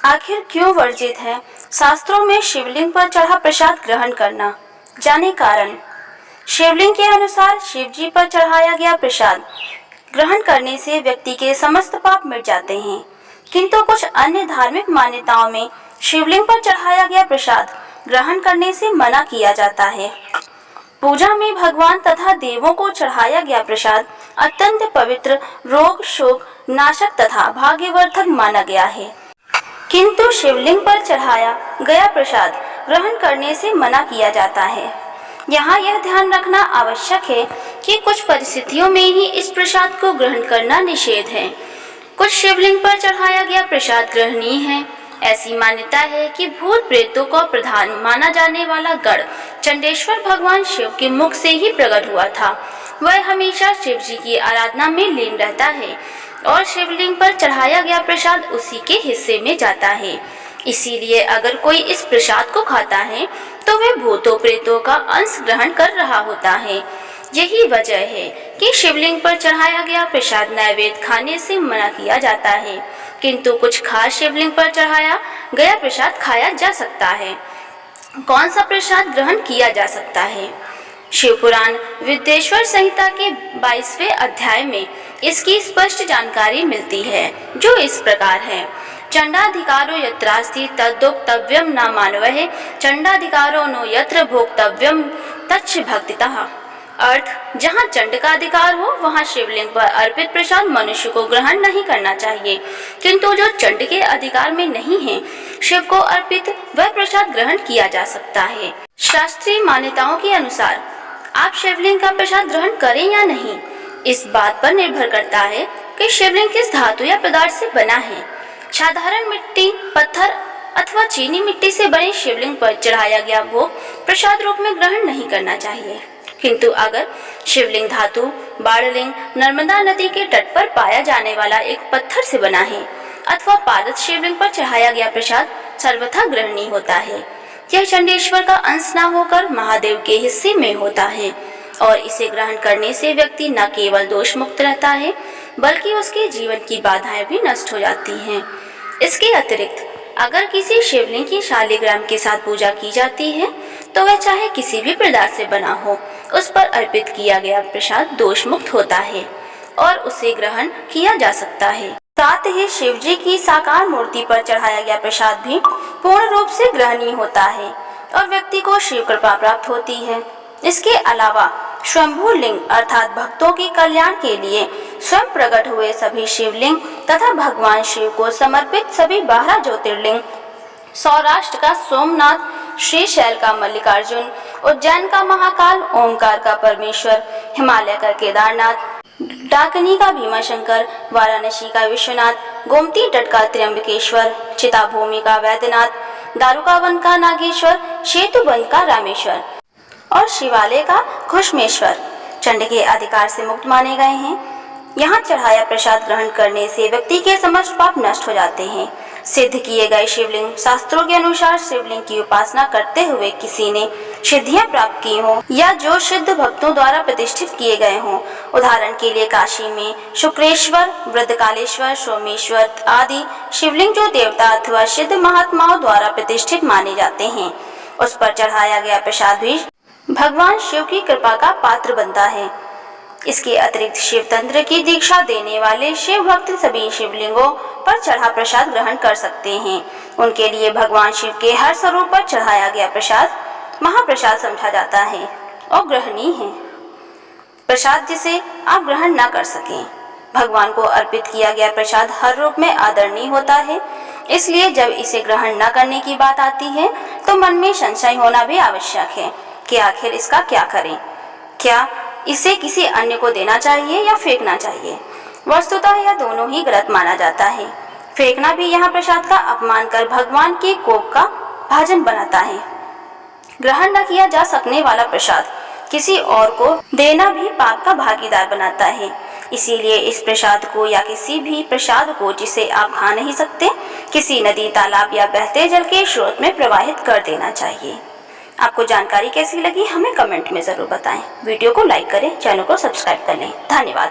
आखिर क्यों वर्जित है शास्त्रों में शिवलिंग पर चढ़ा प्रसाद ग्रहण करना? जाने कारण। शिवलिंग के अनुसार शिव जी पर चढ़ाया गया प्रसाद ग्रहण करने से व्यक्ति के समस्त पाप मिट जाते हैं, किंतु कुछ अन्य धार्मिक मान्यताओं में शिवलिंग पर चढ़ाया गया प्रसाद ग्रहण करने से मना किया जाता है। पूजा में भगवान तथा देवों को चढ़ाया गया प्रसाद अत्यंत पवित्र, रोग शोक नाशक तथा भाग्यवर्धक माना गया है, किंतु शिवलिंग पर चढ़ाया गया प्रसाद ग्रहण करने से मना किया जाता है। यहाँ यह ध्यान रखना आवश्यक है कि कुछ परिस्थितियों में ही इस प्रसाद को ग्रहण करना निषेध है। कुछ शिवलिंग पर चढ़ाया गया प्रसाद ग्रहणीय है। ऐसी मान्यता है कि भूत प्रेतों को प्रधान माना जाने वाला गण चंडेश्वर भगवान शिव के मुख से ही प्रकट हुआ था। वह हमेशा शिव जी की आराधना में लीन रहता है और शिवलिंग पर चढ़ाया गया प्रसाद उसी के हिस्से में जाता है। इसीलिए अगर कोई इस प्रसाद को खाता है तो वह भूतों प्रेतों का अंश ग्रहण कर रहा होता है। यही वजह है कि शिवलिंग पर चढ़ाया गया प्रसाद नैवेद्य खाने से मना किया जाता है, किंतु कुछ खास शिवलिंग पर चढ़ाया गया प्रसाद खाया जा सकता है। कौन सा प्रसाद ग्रहण किया जा सकता है? शिव पुराण विद्येश्वर संहिता के 22वें अध्याय में इसकी स्पष्ट जानकारी मिलती है, जो इस प्रकार है। चंडाधिकारो यत्रास्ति तद्भोक्तव्यम न मानवः, चंडाधिकारो नो यत्र भोक्तव्यम तच्च भक्तितः। अर्थ, जहाँ चंड का अधिकार हो वहाँ शिवलिंग पर अर्पित प्रसाद मनुष्य को ग्रहण नहीं करना चाहिए, किंतु जो चंड के अधिकार में नहीं है शिव को अर्पित वह प्रसाद ग्रहण किया जा सकता है। शास्त्रीय मान्यताओं के अनुसार आप शिवलिंग का प्रसाद ग्रहण करें या नहीं, इस बात पर निर्भर करता है कि शिवलिंग किस धातु या पदार्थ से बना है। साधारण मिट्टी, पत्थर अथवा चीनी मिट्टी से बने शिवलिंग पर चढ़ाया गया भोग प्रसाद रूप में ग्रहण नहीं करना चाहिए, किंतु अगर शिवलिंग धातु, बाणलिंग, नर्मदा नदी के तट पर पाया जाने वाला एक पत्थर से बना है अथवा पारस शिवलिंग पर चढ़ाया गया प्रसाद सर्वथा ग्रहणीय होता है। यह चंडेश्वर का अंश न होकर महादेव के हिस्से में होता है और इसे ग्रहण करने से व्यक्ति न केवल दोष मुक्त रहता है बल्कि उसके जीवन की बाधाएं भी नष्ट हो जाती हैं। इसके अतिरिक्त अगर किसी शिवलिंग की शालिग्राम के साथ पूजा की जाती है तो वह चाहे किसी भी पदार्थ से बना हो, उस पर अर्पित किया गया प्रसाद दोष मुक्त होता है और उसे ग्रहण किया जा सकता है। साथ ही शिव जी की साकार मूर्ति पर चढ़ाया गया प्रसाद भी पूर्ण रूप से ग्रहणीय होता है और व्यक्ति को शिव कृपा प्राप्त होती है। इसके अलावा स्वयंभू लिंग अर्थात भक्तों के कल्याण के लिए स्वयं प्रकट हुए सभी शिवलिंग तथा भगवान शिव को समर्पित सभी 12 ज्योतिर्लिंग, सौराष्ट्र का सोमनाथ, श्रीशैल का मल्लिकार्जुन, उज्जैन का महाकाल, ओमकार का परमेश्वर, हिमालय का केदारनाथ, डाकनी का भीमाशंकर, वाराणसी का विश्वनाथ, गोमती तट का त्र्यंबकेश्वर, चिताभूमि का वैद्यनाथ, दारुकावन का नागेश्वर, सेतुबंध का रामेश्वर और शिवालय का घुश्मेश्वर चंड के अधिकार से मुक्त माने गए हैं। यहाँ चढ़ाया प्रसाद ग्रहण करने से व्यक्ति के समस्त पाप नष्ट हो जाते हैं। सिद्ध किए गए शिवलिंग शास्त्रों के अनुसार शिवलिंग की उपासना करते हुए किसी ने सिद्धियां प्राप्त की हो या जो सिद्ध भक्तों द्वारा प्रतिष्ठित किए गए हों, उदाहरण के लिए काशी में शुक्रेश्वर, वृद्धकालेश्वर, सोमेश्वर आदि शिवलिंग जो देवता अथवा सिद्ध महात्माओं द्वारा प्रतिष्ठित माने जाते हैं, उस पर चढ़ाया गया प्रसाद भी भगवान शिव की कृपा का पात्र बनता है। इसके अतिरिक्त शिव तंत्र की दीक्षा देने वाले शिव भक्त सभी शिवलिंगों पर चढ़ा प्रसाद ग्रहण कर सकते हैं। उनके लिए भगवान शिव के हर स्वरूप पर चढ़ाया गया प्रसाद महाप्रसाद समझा जाता है और ग्रहणीय है। प्रसाद जिसे आप ग्रहण न कर सकें, भगवान को अर्पित किया गया प्रसाद हर रूप में आदरणीय होता है। इसलिए जब इसे ग्रहण न करने की बात आती है तो मन में संशय होना भी आवश्यक है कि आखिर इसका क्या करें, क्या इसे किसी अन्य को देना चाहिए या फेंकना चाहिए। वस्तुतः यह दोनों ही गलत माना जाता है। फेंकना भी यहाँ प्रसाद का अपमान कर भगवान के कोप का भाजन बनाता है। ग्रहण न किया जा सकने वाला प्रसाद किसी और को देना भी पाप का भागीदार बनाता है। इसीलिए इस प्रसाद को या किसी भी प्रसाद को जिसे आप खा नहीं सकते, किसी नदी, तालाब या बहते जल के स्रोत में प्रवाहित कर देना चाहिए। आपको जानकारी कैसी लगी हमें कमेंट में जरूर बताएं। वीडियो को लाइक करें, चैनल को सब्सक्राइब कर लें। धन्यवाद।